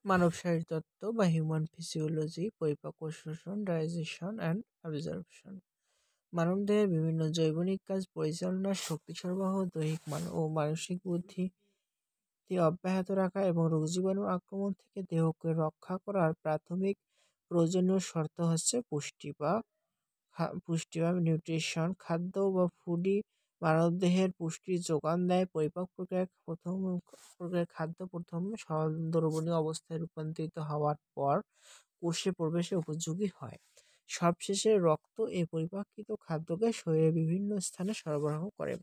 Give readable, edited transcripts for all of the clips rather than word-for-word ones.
মানব শারীরতত্ত্ব বা human physiology, পরিপাক ও শোষণ, ডাইজেশন অ্যান্ড অ্যাবজর্পশন। মানবদেহের বিভিন্ন জৈবনিক কাজ পরিচালনা, শক্তি সরবরাহ, দৈহিক ও মানসিক বুদ্ধি অব্যাহত রাখা এবং রোগ জীবাণুর আক্রমণ থেকে দেহকে রক্ষা করার প্রাথমিক প্রয়োজনীয় শর্ত হচ্ছে পুষ্টি বা নিউট্রিশন। খাদ্য বা ফুডই মানবদেহের পুষ্টির যোগান দেয়। পরিপাক প্রক্রিয়ায় খাদ্য প্রথম সরল দ্রবণীয় অবস্থায় রূপান্তরিত হওয়ার পর কোষে প্রবেশে উপযোগী হয়। সবশেষে রক্ত এই পরিপাককৃত খাদ্যকে শরীরের বিভিন্ন স্থানে সরবরাহ করে।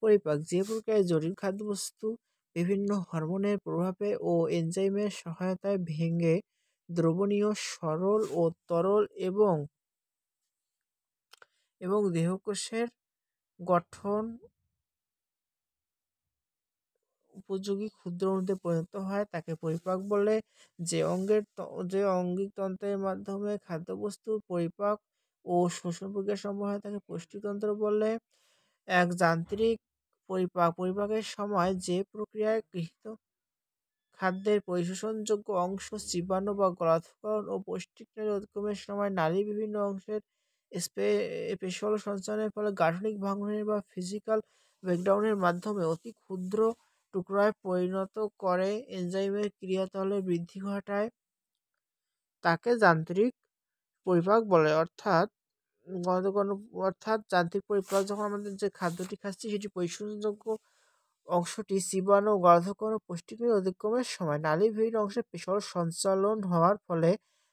পরিপাক যে প্রক্রিয়ায় জটিল খাদ্যবস্তু বিভিন্ন হরমোনের প্রভাবে ও এনজাইমের সহায়তায় ভেঙে দ্রবণীয়, সরল ও তরল এবং দেহকোষের গঠন উপযোগী ক্ষুদ্র অণুতে পরিণত হয় তাকে পরিপাক বলে। যে অঙ্গিক তন্ত্রের মাধ্যমে খাদ্যবস্তুর পরিপাক ও শোষণ প্রক্রিয়া সম্ভব হয় তাকে পুষ্টিতন্ত্র বলে। এক যান্ত্রিক পরিপাকের সময় যে প্রক্রিয়ায় গৃহীত খাদ্যের পরিশোষণযোগ্য অংশ চিবানো বা গলাধঃকরণ ও পৌষ্টিকনালী অতিক্রমের সময় নালীর বিভিন্ন অংশের পেশল সঞ্চালনের ফলে গাঠনিক ভাঙনের বা ফিজিক্যাল ব্রেকডাউনের মাধ্যমে অতি ক্ষুদ্র টুকরায় পরিণত করে এনজাইমের ক্রিয়াতলে বৃদ্ধি ঘটায় তাকে যান্ত্রিক পরিপাক বলে। গণকন অর্থাৎ যান্ত্রিক পরিপাক যখন আমাদের যে খাদ্যটি খাচ্ছি সেটি পরিশোষণযোগ্য অংশটি চিবানো, গলাধঃকরণ ও পুষ্টিকনালী অতিক্রমের সময় নালীর বিভিন্ন অংশে পেশল সঞ্চালন হওয়ার ফলে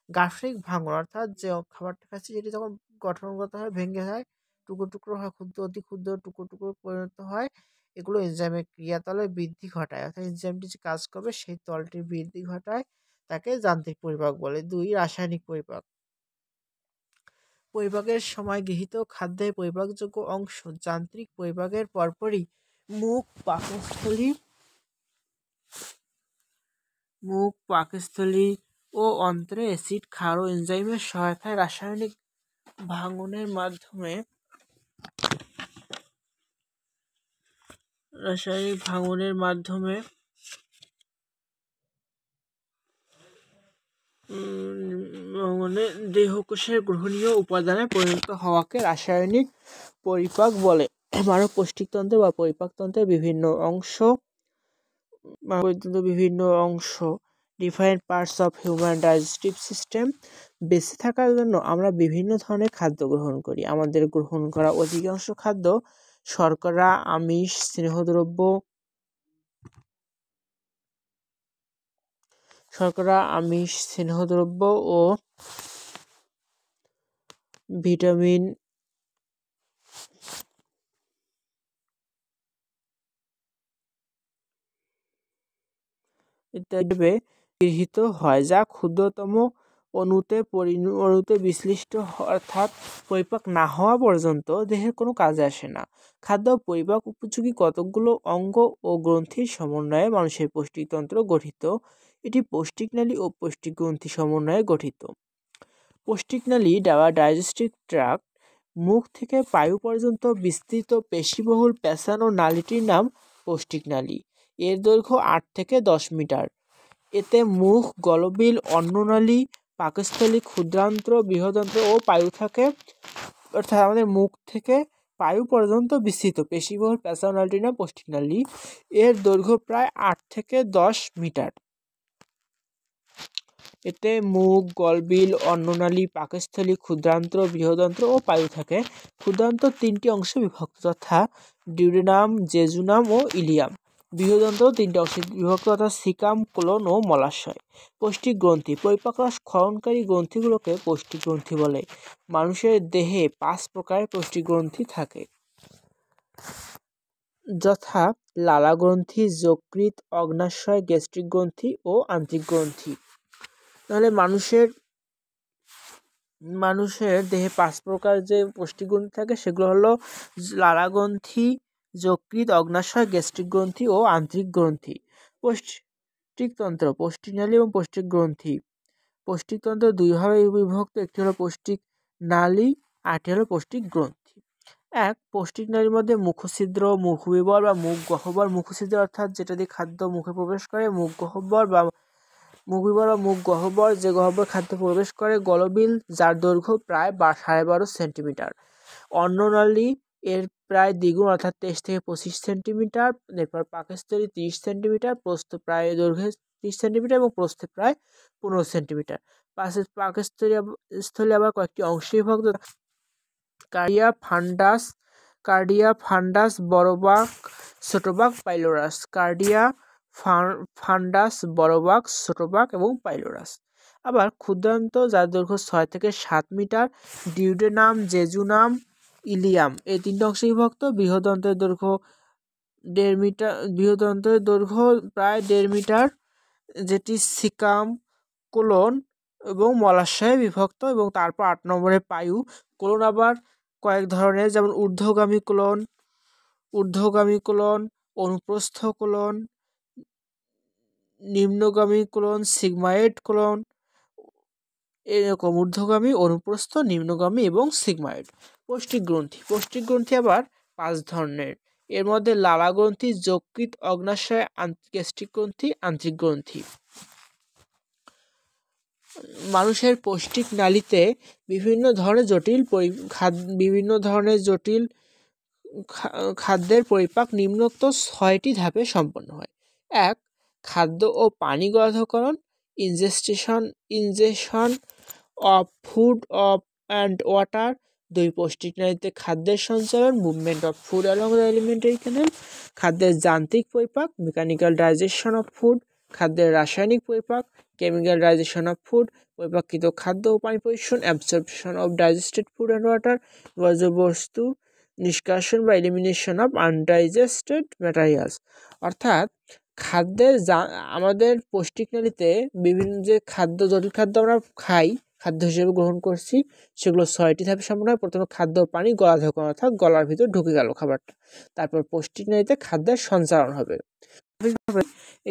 গাঠনিক ভাঙন, অর্থাৎ যে খাবারটা খাচ্ছি সেটি যখন গঠনগত হয়, ভেঙে যায়, টুকরো টুকরো হয়, অতি ক্ষুদ্র টুকরো টুকরো পরিণত হয়, এগুলো এনজাইমের ক্রিয়াতলে বৃদ্ধি ঘটায়। অর্থাৎ এনজাইমটি যে কাজ করবে সেই তলটির বৃদ্ধি ঘটায় তাকে যান্ত্রিক পরিপাক বলে। ২. রাসায়নিক পরিপাক। পরিপাকের সময় গৃহীত খাদ্যের পরিপাকযোগ্য অংশ যান্ত্রিক পরিপাকের পরপরই মুখ, পাকস্থলী ও অন্ত্রে অ্যাসিড ক্ষার ও এনজাইমের সহায়তায় রাসায়নিক ভাঙনের মাধ্যমে দেহকোষের গ্রহণীয় উপাদানে পরিণত হওয়াকে রাসায়নিক পরিপাক বলে। মানব পুষ্টিতন্ত্র বা পরিপাকতন্ত্রের বিভিন্ন অংশ different parts of human digestive system. বেঁচে থাকার জন্য আমরা বিভিন্ন ধরনের খাদ্য গ্রহণ করি। আমাদের গ্রহণ করা অধিকাংশ খাদ্য শর্করা, আমিষ, স্নেহদ্রব্য ও ভিটামিন ইত্যাদি গৃহীত হয়, যা ক্ষুদ্রতম অণুতে বিশ্লিষ্ট, অর্থাৎ পরিপাক না হওয়া পর্যন্ত দেহের কোনো কাজে আসে না। খাদ্য পরিপাক উপযোগী কতকগুলো অঙ্গ ও গ্রন্থির সমন্বয়ে মানুষের পৌষ্টিকতন্ত্র গঠিত। এটি পৌষ্টিকনালী ও পৌষ্টিকগ্রন্থি সমন্বয়ে গঠিত। পৌষ্টিকনালী বা ডাইজেস্টিভ ট্র্যাক্ট মুখ থেকে পায়ু পর্যন্ত বিস্তৃত পেশিবহুল পেঁচানো নালীটির নাম পৌষ্টিকনালী। এর দৈর্ঘ্য ৮ থেকে ১০ মিটার। এতে মুখ, গলবিল, অন্ননালী, পাকস্থলী, ক্ষুদ্রান্ত্র, বৃহদান্ত্র ও পায়ু থাকে। অর্থাৎ আমাদের মুখ থেকে পায়ু পর্যন্ত বিস্তৃত পেশিবহুল পেঁচানো নালীটির নাম পৌষ্টিকনালী। এর দৈর্ঘ্য প্রায় ৮ থেকে ১০ মিটার। এতে মুখ, গলবিল, অন্ননালী, পাকস্থলী, ক্ষুদ্রান্ত্র, বৃহদান্ত্র ও পায়ু থাকে। ক্ষুদ্রান্ত্র ৩টি অংশে বিভক্ত, যথা ডিউডেনাম, জেজুনাম ও ইলিয়াম। বৃহদান্ত্র 3টি অংশে বিভক্ত, অর্থাৎ সিকাম, কোলন ও মলাশয়। পৌষ্টিক গ্রন্থি। পরিপাকরস ক্ষরণকারী গ্রন্থিগুলোকে পৌষ্টিক গ্রন্থি বলে। মানুষের দেহে 5 প্রকারের পৌষ্টিক গ্রন্থি থাকে, যথা লালা গ্রন্থি, যকৃৎ, অগ্ন্যাশয়, গ্যাস্ট্রিক গ্রন্থি ও আন্ত্রিক গ্রন্থি। তাহলে মানুষের দেহে 5 প্রকার যে পৌষ্টিক গ্রন্থি থাকে সেগুলো হলো লালা গ্রন্থি, যকৃৎ, অগ্ন্যাশয়, গ্যাস্ট্রিক গ্রন্থি ও আন্ত্রিক গ্রন্থি। পৌষ্টিকতন্ত্র, পৌষ্টিকনালী এবং পৌষ্টিক গ্রন্থি। পৌষ্টিকতন্ত্র 2 ভাবে বিভক্ত, একটি হলো পৌষ্টিক নালী, আরেকটি হলো পৌষ্টিক গ্রন্থি। পৌষ্টিক নালীর মধ্যে মুখছিদ্র, মুখবিবর বা মুখ গহ্বর। মুখছিদ্র অর্থাৎ যেটা দিয়ে খাদ্য মুখে প্রবেশ করে, মুখ গহ্বর বা মুখবিবর বা মুখ গহ্বর, যে গহ্বর খাদ্য প্রবেশ করে। গলবিল, যার দৈর্ঘ্য প্রায় 12.5 সেন্টিমিটার। অন্ননালী এর প্রায় দ্বিগুণ অর্থাৎ 23 থেকে 25 সেন্টিমিটার। এরপর পাকস্থলী 30 সেন্টিমিটার, প্রস্থ প্রায় দৈর্ঘ্যে 30 সেন্টিমিটার এবং প্রস্থে প্রায় 15 সেন্টিমিটার। পাকস্থলী আবার কয়েকটি অংশে বিভক্ত। কার্ডিয়া, ফান্ডাস, বড়বাক, ছোটবাক, পাইলোরাস। ফান্ডাস, বড়বাক, ছোটবাক এবং পাইলোরাস। আবার ক্ষুদ্রান্ত, যার দৈর্ঘ্য 6 থেকে 7 মিটার। ডিউডেনাম, জেজুনাম, ইলিয়াম এই 3টে অংশে বিভক্ত। বৃহদন্তের দৈর্ঘ্য 1.5 মিটার, বৃহদন্তের দৈর্ঘ্য প্রায় 1.5 মিটার, যেটি সিকাম, কোলন এবং মলাশয়ে বিভক্ত। এবং তারপর 8 নম্বরে পায়ু। কোলন আবার কয়েক ধরনের, যেমন ঊর্ধ্বগামী কোলন, অনুপ্রস্থ কোলন, নিম্নগামী কোলন, সিগময়েড কোলন, এরকম ঊর্ধ্বগামী, অনুপ্রস্থ, নিম্নগামী এবং সিগময়েড। পৌষ্টিক গ্রন্থি আবার 5 ধরনের। এর মধ্যে লালা গ্রন্থি, যকৃৎ, অগ্ন্যাশয়, গ্যাস্ট্রিক গ্রন্থি, আন্ত্রিক গ্রন্থি। মানুষের পৌষ্টিক নালীতে বিভিন্ন ধরনের জটিল খাদ্যের পরিপাক নিম্নোক্ত 6টি ধাপে সম্পন্ন হয়। 1. খাদ্য ও পানি গ্রহণকরণ, injection of food and water. 2. পৌষ্টিক নালীতে খাদ্যের সঞ্চালন, movement of food along the alimentary canal. খাদ্যের যান্ত্রিক পরিপাক, মেকানিক্যাল ডাইজেশন অফ ফুড। খাদ্যের রাসায়নিক পরিপাক, কেমিক্যাল ডাইজেশন অফ ফুড। পরিপাকৃত খাদ্য ও পানি পরিশোধন, absorption of digested food and water. বর্জ্যবস্তু নিষ্কাশন বা এলিমিনেশন অফ আনডাইজেস্টেড ম্যাটেরিয়ালস। অর্থাৎ আমাদের পৌষ্টিক নালীতে বিভিন্ন যে জটিল খাদ্য আমরা খাদ্য হিসেবে গ্রহণ করছি, সেগুলো 6টি ধাপে সম্পন্ন হয়। প্রথমে খাদ্য ও পানি গলাধঃকরণ, অর্থাৎ গলার ভিতর ঢুকে গেল খাবারটা। তারপর পৌষ্টিক নালীতে খাদ্যের সঞ্চালন হবে।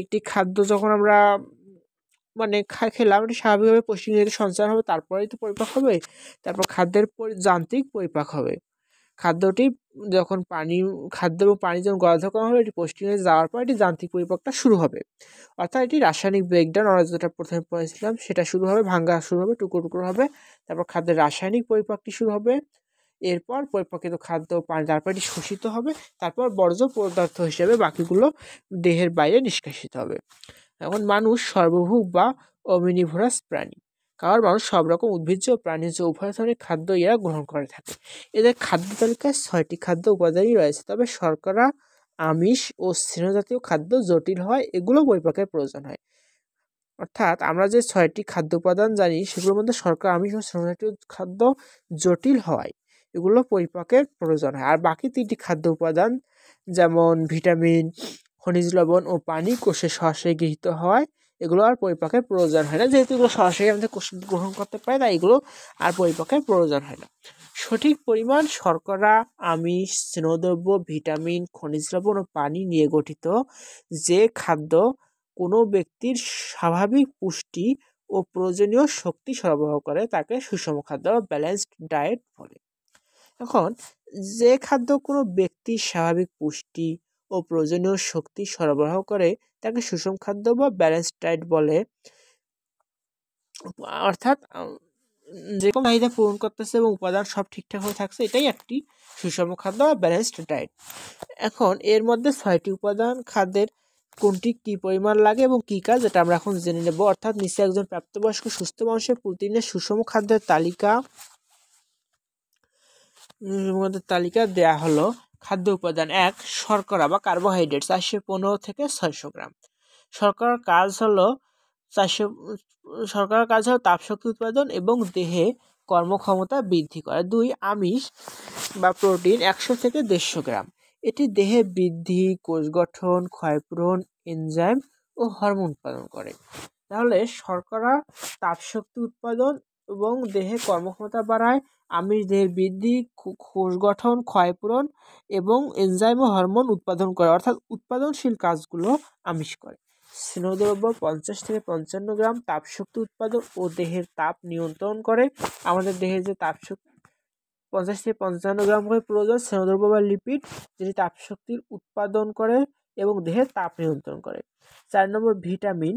একটি খাদ্য যখন আমরা খেলাম, এটি স্বাভাবিকভাবে পৌষ্টিক নালীতে সঞ্চালন হবে, তারপরেই তো পরিপাক হবে। তারপর খাদ্যের যান্ত্রিক পরিপাক হবে। খাদ্য এবং পানি যখন গলাধঃকরণ হবে, এটি পৌষ্টিক নালীতে যাওয়ার পর এটি যান্ত্রিক পরিপাকটা শুরু হবে। অর্থাৎ এটি রাসায়নিক ব্রেকডাউন, আমরা যেটা প্রথমে পড়েছিলাম সেটা শুরু হবে, ভাঙ্গা শুরু হবে, টুকরো টুকরো হবে। তারপর খাদ্যের রাসায়নিক পরিপাকটি শুরু হবে। এরপর পরিপাকিত খাদ্য পানি, তারপর এটি শোষিত হবে। তারপর বর্জ্য পদার্থ হিসেবে বাকিগুলো দেহের বাইরে নিষ্কাশিত হবে। এখন মানুষ সর্বভুক বা অমিনিভোরাস প্রাণী, কারণ মানুষ সব রকম উদ্ভিজ্জ ও প্রাণীজ উভয় ধরনের খাদ্য এরা গ্রহণ করে থাকে। এদের খাদ্য তালিকায় 6টি খাদ্য উপাদানই রয়েছে, তবে শর্করা, আমিষ ও স্নেহজাতীয় খাদ্য জটিল হয়, এগুলো পরিপাকের প্রয়োজন হয়। অর্থাৎ আমরা যে 6টি খাদ্য উপাদান জানি, সেগুলোর মধ্যে শর্করা, আমিষ ও স্নেহজাতীয় খাদ্য জটিল হয়, এগুলো পরিপাকের প্রয়োজন হয়। আর বাকি 3টি খাদ্য উপাদান, যেমন ভিটামিন, খনিজ লবণ ও পানি, কোষে সরাসরি গৃহীত হয়, এগুলো আর পরিপাকের প্রয়োজন হয় না। যেহেতু এগুলো সরাসরি আমাদের কোষ গ্রহণ করতে পারে, তাই এগুলো আর পরিপাকের প্রয়োজন হয় না। সঠিক পরিমাণ শর্করা, আমিষ, স্নেহদ্রব্য, ভিটামিন, খনিজ লবণ ও পানি নিয়ে গঠিত যে খাদ্য কোনো ব্যক্তির স্বাভাবিক পুষ্টি ও প্রয়োজনীয় শক্তি সরবরাহ করে, তাকে সুষম খাদ্য বা ব্যালেন্সড ডায়েট বলে। এখন যে খাদ্য কোনো ব্যক্তির স্বাভাবিক পুষ্টি ও প্রয়োজনীয় শক্তি সরবরাহ করে, তাকে সুষম খাদ্য বা ব্যালেন্সড ডায়েট বলে। অর্থাৎ যে কোনো চাহিদা পূরণ করতেছে এবং উপাদান সব ঠিকঠাকভাবে থাকছে, এটাই একটি সুষম খাদ্য বা ব্যালেন্সড ডায়েট। এখন এর মধ্যে 6টি উপাদান খাদ্যের কোনটি কী পরিমাণ লাগে এবং কী কাজ, এটা আমরা এখন জেনে নেব। অর্থাৎ নিচে একজন প্রাপ্তবয়স্ক সুস্থ মানুষের প্রতিদিনের সুষম খাদ্যের তালিকা দেয়া হলো। খাদ্য উপাদান 1. শর্করা বা কার্বোহাইড্রেট 415 থেকে 600 গ্রাম। শর্করার কাজ হলো তাপশক্তি উৎপাদন এবং দেহে কর্মক্ষমতা বৃদ্ধি করা। 2. আমিষ বা প্রোটিন 100 থেকে 150 গ্রাম। এটি দেহে বৃদ্ধি, কোষ গঠন, ক্ষয়পূরণ, এনজাইম ও হরমোন উৎপাদন করে। তাহলে শর্করা তাপশক্তি উৎপাদন এবং দেহে কর্মক্ষমতা বাড়ায়। আমিষ দেহের বৃদ্ধি, কোষ গঠন, ক্ষয়পূরণ এবং এনজাইম ও হরমোন উৎপাদন করে, অর্থাৎ উৎপাদনশীল কাজগুলো আমিষ করে। স্নেহদ্রব্য 50 থেকে 55 গ্রাম তাপশক্তি উৎপাদন ও দেহের তাপ নিয়ন্ত্রণ করে। আমাদের দেহের যে তাপশক্তি 50 থেকে 55 গ্রাম করে প্রয়োজন স্নেহদ্রব্য বা লিপিড, যেটি তাপশক্তির উৎপাদন করে এবং দেহের তাপ নিয়ন্ত্রণ করে। 4 নম্বর ভিটামিন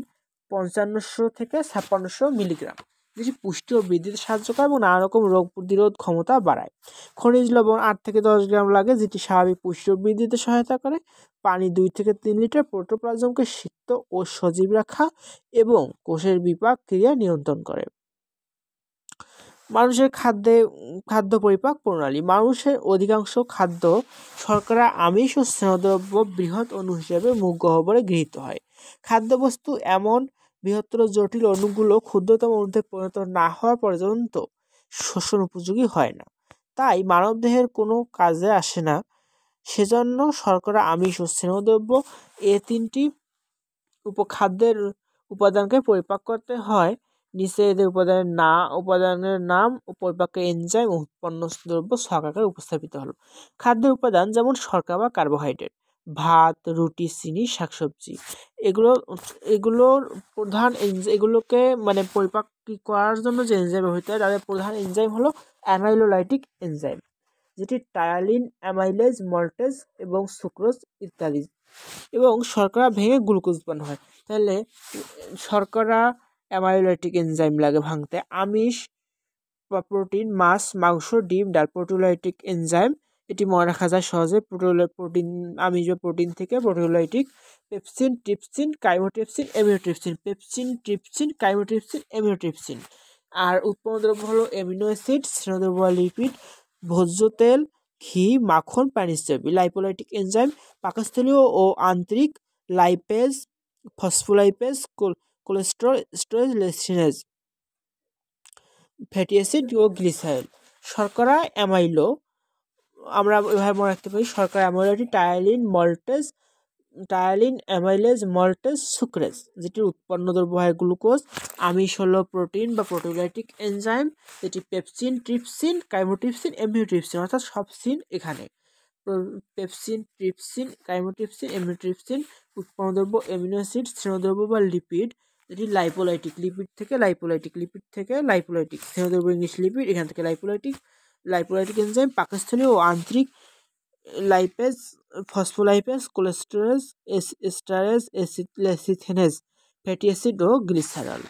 5500 থেকে 5600 মিলিগ্রাম, যেটি পুষ্টি ও বৃদ্ধিতে সাহায্য করে এবং নানা রকম রোগ প্রতিরোধ ক্ষমতা বাড়ায়। খনিজ লবণ 8 থেকে 10 গ্রাম লাগে, যেটি স্বাভাবিক পুষ্টি ও বৃদ্ধিতে সহায়তা করে। পানি 2 থেকে 3 লিটার প্রোটোপ্লাজমকে সিক্ত ও সজীব রাখা এবং কোষের বিপাক ক্রিয়া নিয়ন্ত্রণ করে। মানুষের খাদ্য পরিপাক প্রণালী। মানুষের অধিকাংশ খাদ্য শর্করা, আমিষ ও স্নেহদ্রব্য বৃহৎ অণু হিসেবে মুখ গহ্বরে গৃহীত হয়। খাদ্যবস্তু এমন বৃহত্তর জটিল অণুগুলো ক্ষুদ্রতম অণুতে পরিণত না হওয়া পর্যন্ত শোষণ উপযোগী হয় না, তাই মানবদেহের কোনো কাজে আসে না। সেজন্য শর্করা, আমিষ ও স্নেহদ্রব্য এ তিনটি খাদ্যের উপাদানকে পরিপাক করতে হয়। নিচে এদের উপাদানের নাম ও পরিপাকের এনজাইম ও উৎপন্ন দ্রব্য ছক আকারে উপস্থাপিত হলো। খাদ্যের উপাদান যেমন শর্করা বা কার্বোহাইড্রেট, ভাত, রুটি, চিনি, শাকসবজি, এগুলোর প্রধান এগুলোকে মানে পরিপাক করার জন্য যে এনজাইম ব্যবহৃত হয় তাদের প্রধান এনজাইম হলো অ্যামাইলোলাইটিক এনজাইম, যেটি টায়ালিন, অ্যামাইলেজ, মল্টেজ এবং সুক্রোজ ইত্যাদি। এবং শর্করা ভেঙে গ্লুকোজ উৎপন্ন হয়। তাহলে শর্করা, অ্যামাইলোলাইটিক এনজাইম লাগে ভাঙতে। আমিষ বা প্রোটিন, মাছ, মাংস, ডিম, ডাল, প্রোটিওলাইটিক এনজাইম, এটি মনে রাখা যায় সহজে। প্রোটিন, আমিষ বা প্রোটিন থেকে proteolytic. Pepsin, trypsin, chymotrypsin, aminotrypsin. Pepsin, trypsin, chymotrypsin, aminotrypsin. আর উৎপন্ন দ্রব্য হলো এমিনো অ্যাসিড, স্নেহদ্রব্য, লিপিড, ভোজ্য তেল, ঘি, মাখন, পানির চর্বি। লাইপোলাইটিক এনজাইম পাকস্থলীয় ও আন্তরিক, lipase, phospholipase, cholesterol storage, lecithinase, fatty acid ও গ্লিসারল। শর্করা, অ্যামাইলো আমরা এভাবে মনে রাখতে পারি। শর্করা, amylolytic, ptyalin, amylase, maltase, sucrase, যেটির উৎপন্ন দ্রব্য হয় গ্লুকোজ। আমিষ হলো প্রোটিন বা প্রোটিওলাইটিক এনজাইম, যেটি পেপসিন, ট্রিপসিন, কাইমোট্রিপসিন, এমিনোট্রিপসিন, অর্থাৎ সব সিন এখানে। Pepsin, trypsin, chymotrypsin, aminotrypsin. উৎপন্ন দ্রব্য এমিনো অ্যাসিড, স্নেহদ্রব্য বা লিপিড, যেটি লাইপোলাইটিক, লিপিড থেকে লাইপোলাইটিক, স্নেহদ্রব্য ইংলিশ লিপিড, এখান থেকে লাইপোলাইটিক এনজাইম পাকস্থলীয় ও আন্তরিক, lipase, phospholipase, cholesterol storage, lecithinase, fatty acid ও গ্লিসারল।